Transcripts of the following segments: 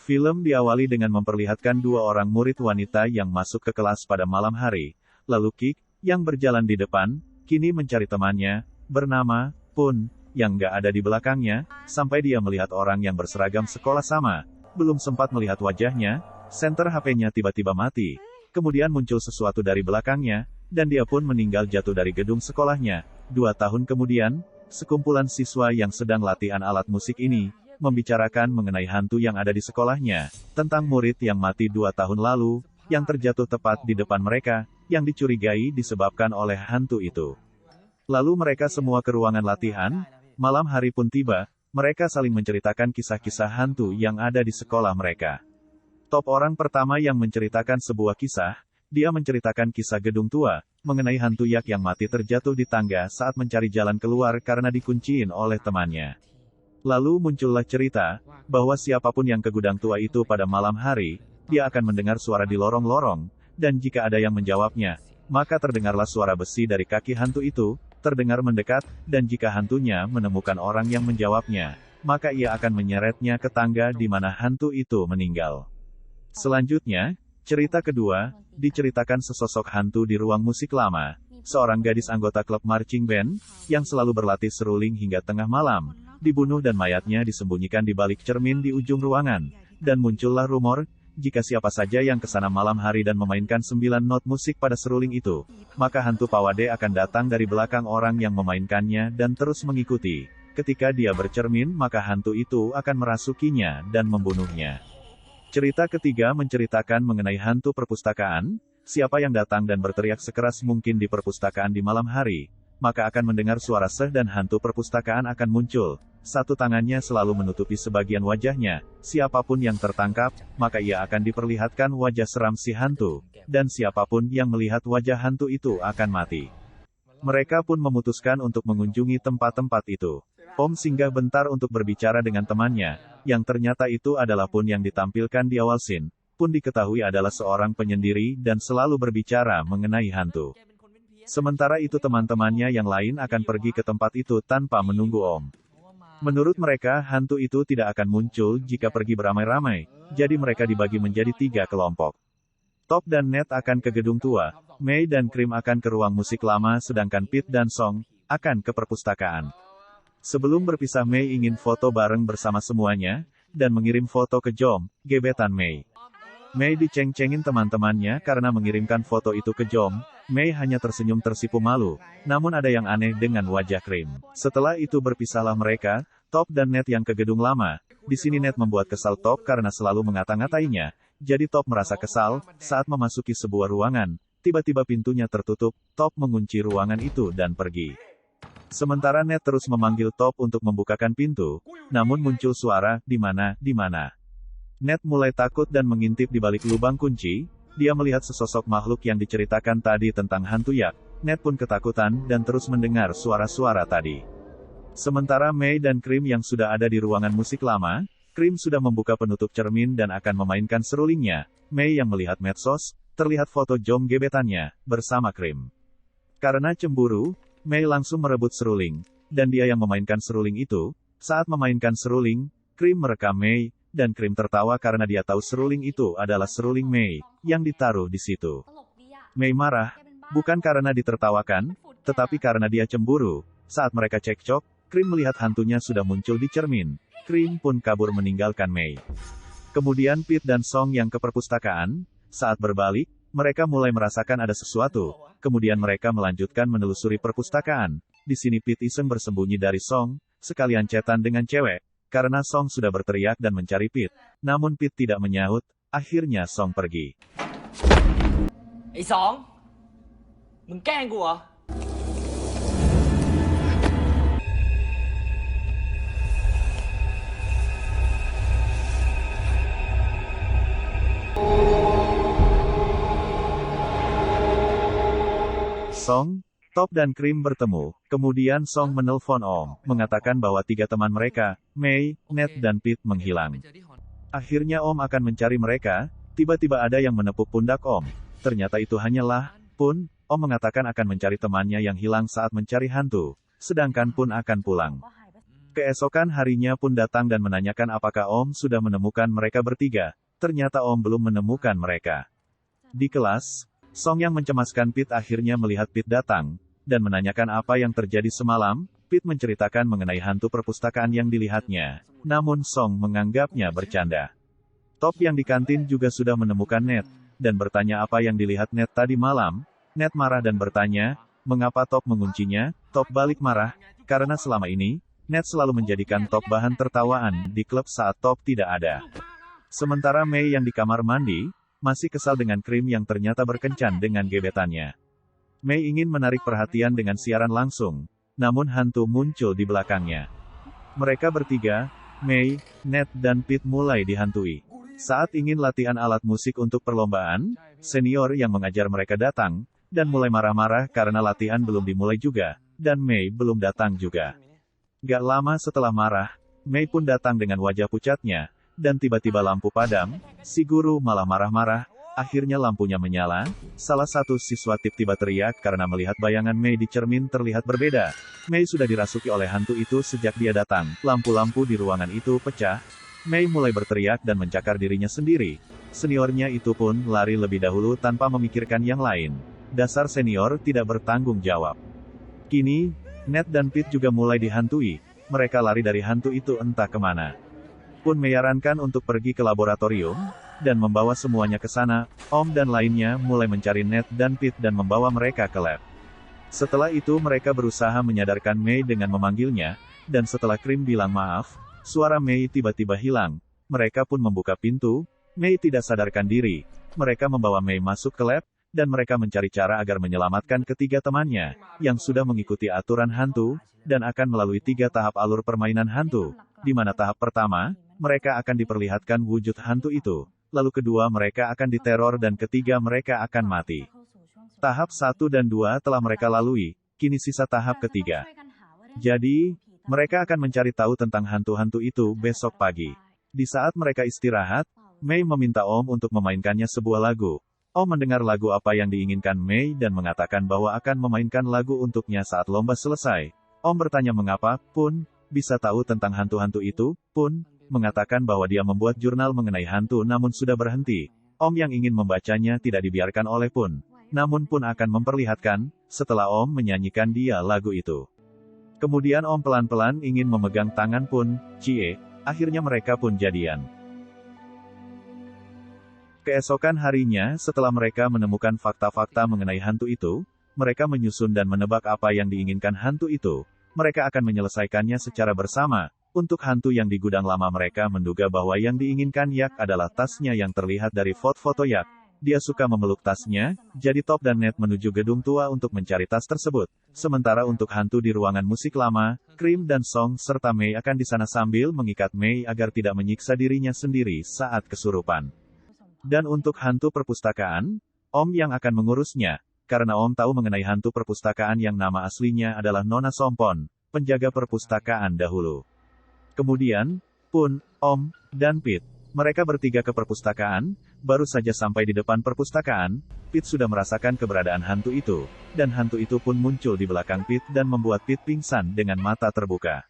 Film diawali dengan memperlihatkan dua orang murid wanita yang masuk ke kelas pada malam hari. Lalu Kik, yang berjalan di depan, kini mencari temannya, bernama Pun, yang nggak ada di belakangnya, sampai dia melihat orang yang berseragam sekolah sama. Belum sempat melihat wajahnya, senter HP-nya tiba-tiba mati. Kemudian muncul sesuatu dari belakangnya, dan dia pun meninggal jatuh dari gedung sekolahnya. 2 tahun kemudian, sekumpulan siswa yang sedang latihan alat musik ini, membicarakan mengenai hantu yang ada di sekolahnya, tentang murid yang mati 2 tahun lalu, yang terjatuh tepat di depan mereka, yang dicurigai disebabkan oleh hantu itu. Lalu mereka semua ke ruangan latihan, malam hari pun tiba, mereka saling menceritakan kisah-kisah hantu yang ada di sekolah mereka. Top orang pertama yang menceritakan sebuah kisah, dia menceritakan kisah gedung tua, mengenai hantu yak yang mati terjatuh di tangga saat mencari jalan keluar karena dikunciin oleh temannya. Lalu muncullah cerita, bahwa siapapun yang ke gudang tua itu pada malam hari, dia akan mendengar suara di lorong-lorong, dan jika ada yang menjawabnya, maka terdengarlah suara besi dari kaki hantu itu, terdengar mendekat, dan jika hantunya menemukan orang yang menjawabnya, maka ia akan menyeretnya ke tangga di mana hantu itu meninggal. Selanjutnya, cerita kedua, diceritakan sesosok hantu di ruang musik lama, seorang gadis anggota klub marching band, yang selalu berlatih seruling hingga tengah malam, dibunuh dan mayatnya disembunyikan di balik cermin di ujung ruangan, dan muncullah rumor, jika siapa saja yang kesana malam hari dan memainkan 9 not musik pada seruling itu, maka hantu pawade akan datang dari belakang orang yang memainkannya dan terus mengikuti. Ketika dia bercermin maka hantu itu akan merasukinya dan membunuhnya. Cerita ketiga menceritakan mengenai hantu perpustakaan, siapa yang datang dan berteriak sekeras mungkin di perpustakaan di malam hari, maka akan mendengar suara seh dan hantu perpustakaan akan muncul. Satu tangannya selalu menutupi sebagian wajahnya, siapapun yang tertangkap, maka ia akan diperlihatkan wajah seram si hantu, dan siapapun yang melihat wajah hantu itu akan mati. Mereka pun memutuskan untuk mengunjungi tempat-tempat itu. Om singgah bentar untuk berbicara dengan temannya, yang ternyata itu adalah Pun yang ditampilkan di awal scene. Pun diketahui adalah seorang penyendiri dan selalu berbicara mengenai hantu. Sementara itu teman-temannya yang lain akan pergi ke tempat itu tanpa menunggu Om. Menurut mereka, hantu itu tidak akan muncul jika pergi beramai-ramai, jadi mereka dibagi menjadi 3 kelompok. Top dan Ned akan ke gedung tua, Mei dan Cream akan ke ruang musik lama sedangkan Pete dan Song akan ke perpustakaan. Sebelum berpisah Mei ingin foto bareng bersama semuanya, dan mengirim foto ke Jom, gebetan Mei. Mei diceng-cengin teman-temannya karena mengirimkan foto itu ke Jom. Mei hanya tersenyum tersipu malu, namun ada yang aneh dengan wajah Cream. Setelah itu berpisahlah mereka, Top dan Ned yang ke gedung lama. Di sini Ned membuat kesal Top karena selalu mengata-ngatainya. Jadi Top merasa kesal, saat memasuki sebuah ruangan, tiba-tiba pintunya tertutup, Top mengunci ruangan itu dan pergi. Sementara Ned terus memanggil Top untuk membukakan pintu, namun muncul suara, di mana. Ned mulai takut dan mengintip di balik lubang kunci. Dia melihat sesosok makhluk yang diceritakan tadi tentang hantu yak. Ned pun ketakutan dan terus mendengar suara-suara tadi. Sementara Mei dan Cream yang sudah ada di ruangan musik lama, Cream sudah membuka penutup cermin dan akan memainkan serulingnya. Mei yang melihat medsos, terlihat foto Jom gebetannya, bersama Cream. Karena cemburu, Mei langsung merebut seruling, dan dia yang memainkan seruling itu. Saat memainkan seruling, Cream merekam Mei, dan Cream tertawa karena dia tahu seruling itu adalah seruling Mei, yang ditaruh di situ. Mei marah, bukan karena ditertawakan, tetapi karena dia cemburu. Saat mereka cekcok, Cream melihat hantunya sudah muncul di cermin. Cream pun kabur meninggalkan Mei. Kemudian Pete dan Song yang ke perpustakaan, saat berbalik, mereka mulai merasakan ada sesuatu. Kemudian mereka melanjutkan menelusuri perpustakaan. Di sini Pete iseng bersembunyi dari Song, sekalian chatan dengan cewek. Karena Song sudah berteriak dan mencari Pete. Namun Pete tidak menyahut, akhirnya Song pergi. ไอ้สองมึงแกล้งกูเหรอ Song, Top dan Cream bertemu. Kemudian Song menelpon Om, mengatakan bahwa 3 teman mereka, Mei, Ned dan Pete menghilang. Akhirnya Om akan mencari mereka. Tiba-tiba ada yang menepuk pundak Om. Ternyata itu hanyalah Pun. Om mengatakan akan mencari temannya yang hilang saat mencari hantu. Sedangkan Pun akan pulang. Keesokan harinya pun datang dan menanyakan apakah Om sudah menemukan mereka bertiga. Ternyata Om belum menemukan mereka. Di kelas, Song yang mencemaskan Pete akhirnya melihat Pete datang, dan menanyakan apa yang terjadi semalam. Pete menceritakan mengenai hantu perpustakaan yang dilihatnya. Namun Song menganggapnya bercanda. Top yang di kantin juga sudah menemukan Ned, dan bertanya apa yang dilihat Ned tadi malam. Ned marah dan bertanya, mengapa Top menguncinya? Top balik marah, karena selama ini, Ned selalu menjadikan Top bahan tertawaan di klub saat Top tidak ada. Sementara Mei yang di kamar mandi, masih kesal dengan Krim yang ternyata berkencan dengan gebetannya. Mei ingin menarik perhatian dengan siaran langsung, namun hantu muncul di belakangnya. Mereka bertiga, Mei, Ned dan Pete mulai dihantui. Saat ingin latihan alat musik untuk perlombaan, senior yang mengajar mereka datang, dan mulai marah-marah karena latihan belum dimulai juga, dan Mei belum datang juga. Gak lama setelah marah, Mei pun datang dengan wajah pucatnya, dan tiba-tiba lampu padam, si guru malah marah-marah, akhirnya lampunya menyala, salah satu siswa tiba-tiba teriak karena melihat bayangan Mei di cermin terlihat berbeda. Mei sudah dirasuki oleh hantu itu sejak dia datang, lampu-lampu di ruangan itu pecah, Mei mulai berteriak dan mencakar dirinya sendiri. Seniornya itu pun lari lebih dahulu tanpa memikirkan yang lain. Dasar senior tidak bertanggung jawab. Kini, Ned dan Pete juga mulai dihantui. Mereka lari dari hantu itu entah kemana. Pun menyarankan untuk pergi ke laboratorium, dan membawa semuanya ke sana. Om dan lainnya mulai mencari Ned dan Pete dan membawa mereka ke lab. Setelah itu mereka berusaha menyadarkan Mei dengan memanggilnya, dan setelah Krim bilang maaf, suara Mei tiba-tiba hilang. Mereka pun membuka pintu, Mei tidak sadarkan diri. Mereka membawa Mei masuk ke lab, dan mereka mencari cara agar menyelamatkan ketiga temannya, yang sudah mengikuti aturan hantu, dan akan melalui 3 tahap alur permainan hantu, di mana tahap pertama, mereka akan diperlihatkan wujud hantu itu, lalu kedua mereka akan diteror dan ketiga mereka akan mati. Tahap 1 dan 2 telah mereka lalui, kini sisa tahap ketiga. Jadi, mereka akan mencari tahu tentang hantu-hantu itu besok pagi. Di saat mereka istirahat, Mei meminta Om untuk memainkannya sebuah lagu. Om mendengar lagu apa yang diinginkan Mei dan mengatakan bahwa akan memainkan lagu untuknya saat lomba selesai. Om bertanya mengapa, Pun, bisa tahu tentang hantu-hantu itu. Pun, mengatakan bahwa dia membuat jurnal mengenai hantu namun sudah berhenti. Om yang ingin membacanya tidak dibiarkan oleh Pun. Namun Pun akan memperlihatkan, setelah Om menyanyikan dia lagu itu. Kemudian Om pelan-pelan ingin memegang tangan Pun, Cie, akhirnya mereka pun jadian. Keesokan harinya, setelah mereka menemukan fakta-fakta mengenai hantu itu, mereka menyusun dan menebak apa yang diinginkan hantu itu. Mereka akan menyelesaikannya secara bersama. Untuk hantu yang di gudang lama mereka menduga bahwa yang diinginkan Yak adalah tasnya yang terlihat dari foto-foto Yak. Dia suka memeluk tasnya, jadi Top dan Ned menuju gedung tua untuk mencari tas tersebut. Sementara untuk hantu di ruangan musik lama, Krim dan Song serta Mei akan di sana sambil mengikat Mei agar tidak menyiksa dirinya sendiri saat kesurupan. Dan untuk hantu perpustakaan, Om yang akan mengurusnya, karena Om tahu mengenai hantu perpustakaan yang nama aslinya adalah Nona Sompon, penjaga perpustakaan dahulu. Kemudian, Pun, Om, dan Pete. Mereka bertiga ke perpustakaan, baru saja sampai di depan perpustakaan, Pete sudah merasakan keberadaan hantu itu, dan hantu itu pun muncul di belakang Pete dan membuat Pete pingsan dengan mata terbuka.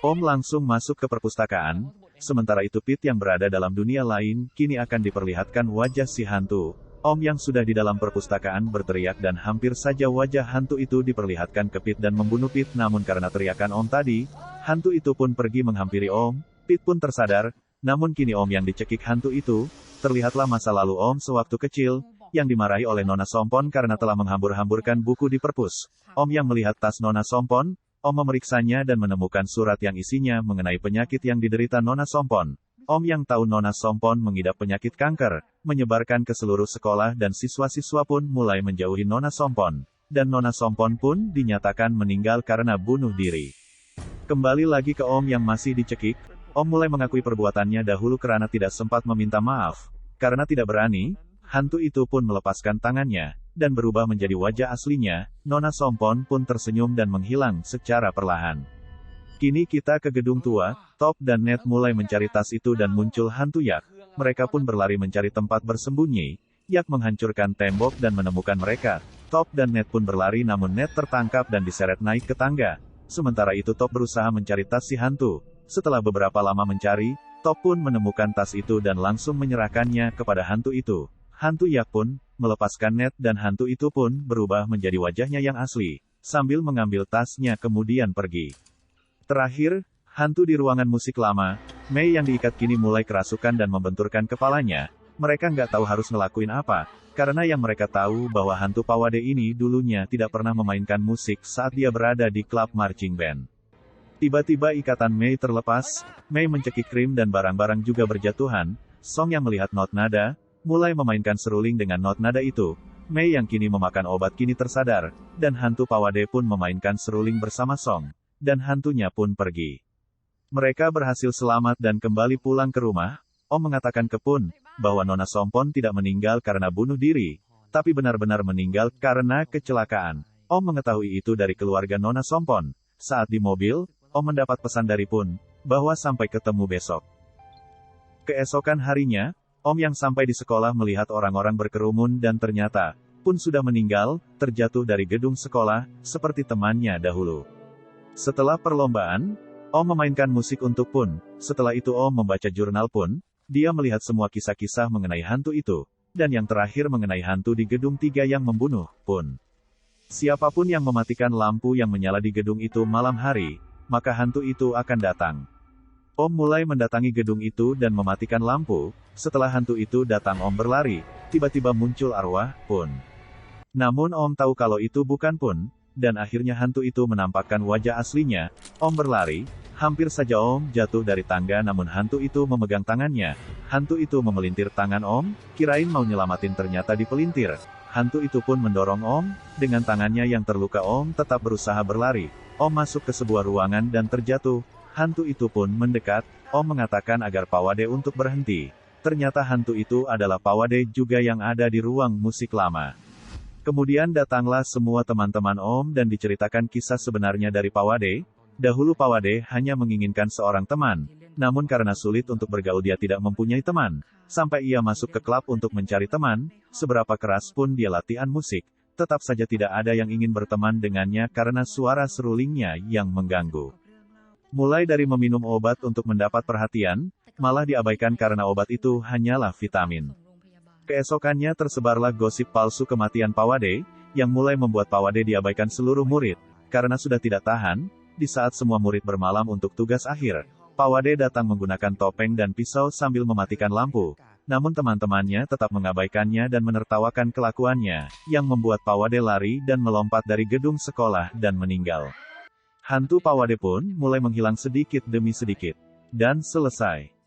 Om langsung masuk ke perpustakaan, sementara itu Pete yang berada dalam dunia lain, kini akan diperlihatkan wajah si hantu. Om yang sudah di dalam perpustakaan berteriak dan hampir saja wajah hantu itu diperlihatkan ke Pete dan membunuh Pete, namun karena teriakan Om tadi, hantu itu pun pergi menghampiri Om. Pete pun tersadar, namun kini Om yang dicekik hantu itu, terlihatlah masa lalu Om sewaktu kecil, yang dimarahi oleh Nona Sompon karena telah menghambur-hamburkan buku di perpus. Om yang melihat tas Nona Sompon, Om memeriksanya dan menemukan surat yang isinya mengenai penyakit yang diderita Nona Sompon. Om yang tahu Nona Sompon mengidap penyakit kanker, menyebarkan ke seluruh sekolah dan siswa-siswa pun mulai menjauhi Nona Sompon. Dan Nona Sompon pun dinyatakan meninggal karena bunuh diri. Kembali lagi ke Om yang masih dicekik, Om mulai mengakui perbuatannya dahulu karena tidak sempat meminta maaf. Karena tidak berani, hantu itu pun melepaskan tangannya, dan berubah menjadi wajah aslinya. Nona Sompon pun tersenyum dan menghilang secara perlahan. Kini kita ke gedung tua, Top dan Ned mulai mencari tas itu dan muncul hantu Yak. Mereka pun berlari mencari tempat bersembunyi. Yak menghancurkan tembok dan menemukan mereka. Top dan Ned pun berlari namun Ned tertangkap dan diseret naik ke tangga. Sementara itu Top berusaha mencari tas si hantu. Setelah beberapa lama mencari, Top pun menemukan tas itu dan langsung menyerahkannya kepada hantu itu. Hantu Yak pun melepaskan net dan hantu itu pun berubah menjadi wajahnya yang asli, sambil mengambil tasnya kemudian pergi. Terakhir, hantu di ruangan musik lama, Mei yang diikat kini mulai kerasukan dan membenturkan kepalanya. Mereka nggak tahu harus ngelakuin apa, karena yang mereka tahu bahwa hantu Pawade ini dulunya tidak pernah memainkan musik saat dia berada di klub marching band. Tiba-tiba ikatan Mei terlepas, Mei mencekik krim dan barang-barang juga berjatuhan. Song yang melihat not nada, mulai memainkan seruling dengan not nada itu. Mei yang kini memakan obat kini tersadar, dan hantu Pawade pun memainkan seruling bersama Song, dan hantunya pun pergi. Mereka berhasil selamat dan kembali pulang ke rumah. Om mengatakan ke Pun, bahwa Nona Sompon tidak meninggal karena bunuh diri, tapi benar-benar meninggal karena kecelakaan. Om mengetahui itu dari keluarga Nona Sompon. Saat di mobil, Om mendapat pesan dari Pun, bahwa sampai ketemu besok. Keesokan harinya, Om yang sampai di sekolah melihat orang-orang berkerumun dan ternyata, Pun sudah meninggal, terjatuh dari gedung sekolah, seperti temannya dahulu. Setelah perlombaan, Om memainkan musik untuk Pun. Setelah itu Om membaca jurnal Pun. Dia melihat semua kisah-kisah mengenai hantu itu, dan yang terakhir mengenai hantu di gedung 3 yang membunuh Pun. Siapapun yang mematikan lampu yang menyala di gedung itu malam hari, maka hantu itu akan datang. Om mulai mendatangi gedung itu dan mematikan lampu. Setelah hantu itu datang Om berlari, tiba-tiba muncul arwah Pun. Namun Om tahu kalau itu bukan Pun, dan akhirnya hantu itu menampakkan wajah aslinya. Om berlari. Hampir saja Om jatuh dari tangga namun hantu itu memegang tangannya. Hantu itu memelintir tangan Om, kirain mau nyelamatin ternyata dipelintir. Hantu itu pun mendorong Om, dengan tangannya yang terluka Om tetap berusaha berlari. Om masuk ke sebuah ruangan dan terjatuh. Hantu itu pun mendekat, Om mengatakan agar Pawade untuk berhenti. Ternyata hantu itu adalah Pawade juga yang ada di ruang musik lama. Kemudian datanglah semua teman-teman Om dan diceritakan kisah sebenarnya dari Pawade. Dahulu Pawade hanya menginginkan seorang teman, namun karena sulit untuk bergaul dia tidak mempunyai teman. Sampai ia masuk ke klub untuk mencari teman, seberapa keras pun dia latihan musik, tetap saja tidak ada yang ingin berteman dengannya karena suara serulingnya yang mengganggu. Mulai dari meminum obat untuk mendapat perhatian, malah diabaikan karena obat itu hanyalah vitamin. Keesokannya tersebarlah gosip palsu kematian Pawade, yang mulai membuat Pawade diabaikan seluruh murid, karena sudah tidak tahan. Di saat semua murid bermalam untuk tugas akhir, Pawade datang menggunakan topeng dan pisau sambil mematikan lampu. Namun teman-temannya tetap mengabaikannya dan menertawakan kelakuannya, yang membuat Pawade lari dan melompat dari gedung sekolah dan meninggal. Hantu Pawade pun mulai menghilang sedikit demi sedikit. Dan selesai.